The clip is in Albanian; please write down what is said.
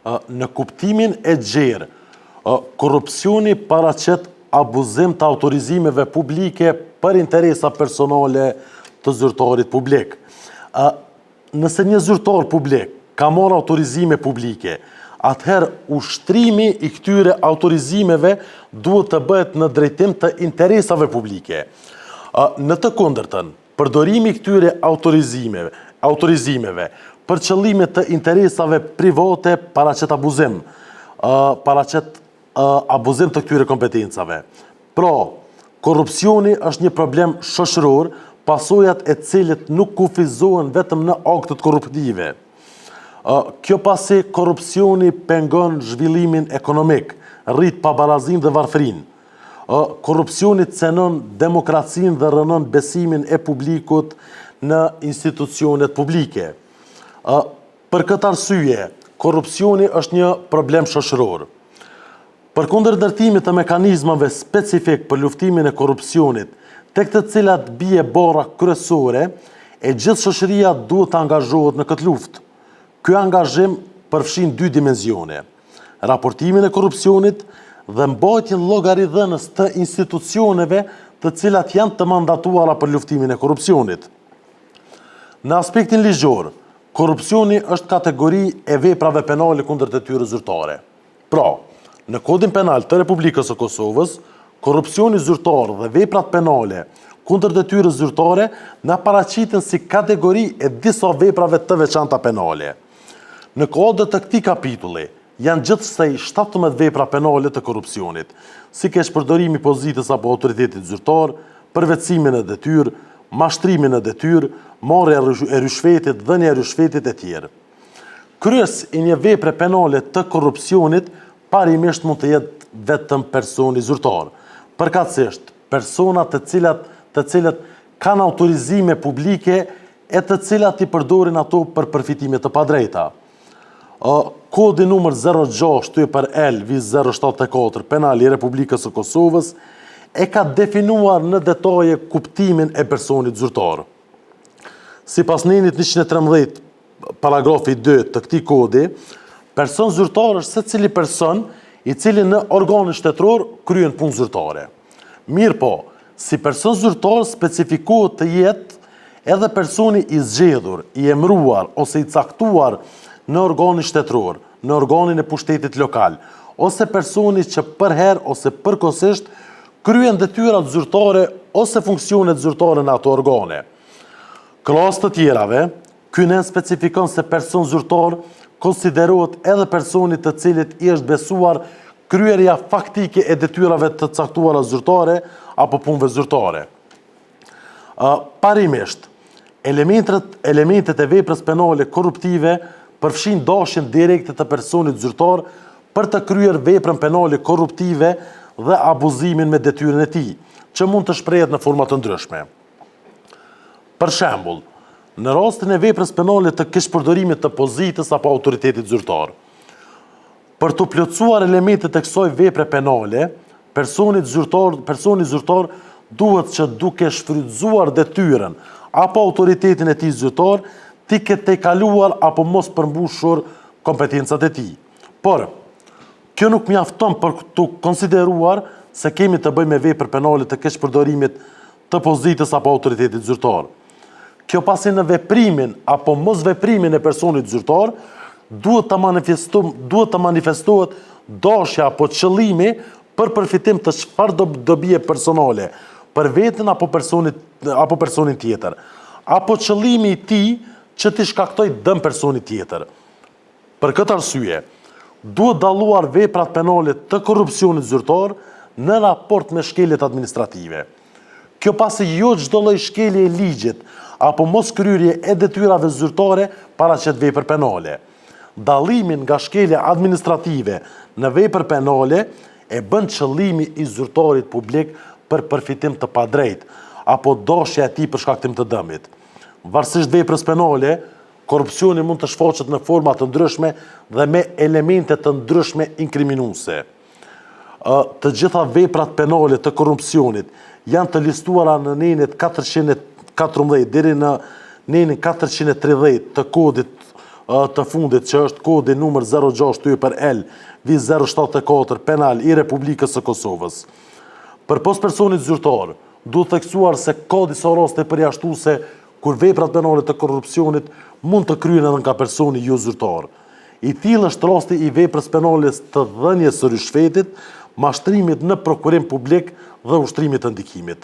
Në kuptimin e gjerë, korupcioni paraqet abuzim të autorizimeve publike për interesa personale të zyrtarit publik. Nëse një zyrtar publik ka marrë autorizime publike, atëherë ushtrimi i këtyre autorizimeve duhet të bëhet në drejtim të interesave publike. Në të kundërtën, përdorimi i këtyre autorizimeve për qëllime të interesave private paraqet abuzim, të këtyre kompetencave. Pra, korupcioni është një problem shoqëror, pasojat e cilit nuk kufizohen vetëm në aktet korruptive. Kjo pasi korupcioni pengon zhvillimin ekonomik, rrit pabarazim dhe varfrin. Korupcioni cenon demokracinë dhe rënon besimin e publikut në institucionet publike. Për këtë arsye, korupcioni është një problem shoqëror. Përkundër ndërtimit të mekanizmave specifik për luftimin e korupcionit, tek të cilat bie bara kryesore, e gjithë shoqëria duhet të angazhohet në këtë luftë. Ky angazhim përfshin dy dimensione: raportimin e korupcionit dhe mbajtjen llogaridhënës të institucioneve të cilat janë të mandatuara për luftimin e korupcionit. Në aspektin ligjor, korupcioni është kategori e veprave penale kundër detyrës zyrtare. Pra, në Kodin Penal të Republikës së Kosovës, korupcioni zyrtar dhe veprat penale kundër detyrës zyrtare na paraqiten si kategori e disa veprave të veçanta penale. Në kodët të këtij kapitulli janë gjithsej 17 vepra penale të korupcionit, si keqpërdorimi i pozitës apo autoritetit zyrtar, përvetësimin e detyrë, mashtrimin e detyrë, marrja e rishvetit, dhënia e rishvetit e tjerë. Kryes i një vepre penale të korupcionit parimisht mund të jetë vetëm personi zyrtar, përkatësisht persona të cilat kanë autorizime publike e të cilat i përdorin ato për përfitime të padrejta. Kodi numër 06-L-074 Penali i Republikës së Kosovës e ka definuar në detaje kuptimin e personit zyrtar. Sipas nenit 113 paragrafi 2 të këtij kodi, person zyrtar është secili person i cili në organin shtetëror kryen punë zyrtare. Mirë po, si person zyrtar specifikohet të jetë edhe personi i zgjedhur, i emëruar ose i caktuar në organin shtetëror, në organin e pushtetit lokal, ose personi që përherë ose përkohësisht kryen detyrat zyrtare ose funksionet zyrtare në ato organe. Klasë të tjerave, ky nen specifikon se person zyrtar konsiderohet edhe personit të cilit i është besuar kryerja faktike e detyrave të caktuara zyrtare apo punëve zyrtare. Parimisht, elementet e veprës penale korruptive përfshin dashjen direkte të personit zyrtar për të kryer veprën penale korruptive dhe abuzimin me detyrën e tij, që mund të shprehet në forma të ndryshme. Për shembull, në rastin e veprës penale të keqpërdorimit të pozitës apo autoritetit zyrtar, për të plotësuar elementet e kësaj vepre penale, personi zyrtar duhet që duke shfrytzuar detyrën apo autoritetin e tij zyrtar, ti ketë të kaluar apo mos përmbushur kompetencat e tij. Por, kjo nuk mjafton për të konsideruar se kemi të bëjmë me vepër penale të keqpërdorimit të pozitës apo autoritetit zyrtar. Kjo pasi në veprimin apo mos veprimin e personit zyrtar, duhet të manifestohet dashja apo qëllimi për përfitim të çfarëdo dobie personale për veten apo personin tjetër, apo qëllimi i tij që t'i shkaktoj dëm personit tjetër. Për këtë arsye, duhet dalluar veprat penale të korrupsionit zyrtar në raport me shkeljet administrative. Kjo pasi jo çdo lloj shkelje e ligjit apo mos kryerje e detyrave zyrtare paraqet vepër penale. Dallimin nga shkelja administrative në vepër penale e bën qëllimi i zyrtarit publik për përfitim të padrejtë apo dashja e tij për shkaktim të dëmit. Varësisht veprës penale, korrupsioni mund të shfaqet në forma të ndryshme dhe me elemente të ndryshme inkriminuese. Të gjitha veprat penale të korrupsionit janë të listuara në nenin 414 deri në nenin 430 të kodit të fundit, që është kodi numër 062/L V074 penal i Republikës së Kosovës. Për pos personit zyrtar, duhet theksuar se ka disa raste përjashtuese kur veprat penale të korrupsionit mund të kryen edhe nga personi jo zyrtar. I tillë është rasti i veprës penale të dhënies së rishfetit, mashtrimit në prokurim publik dhe ushtrimit të ndikimit.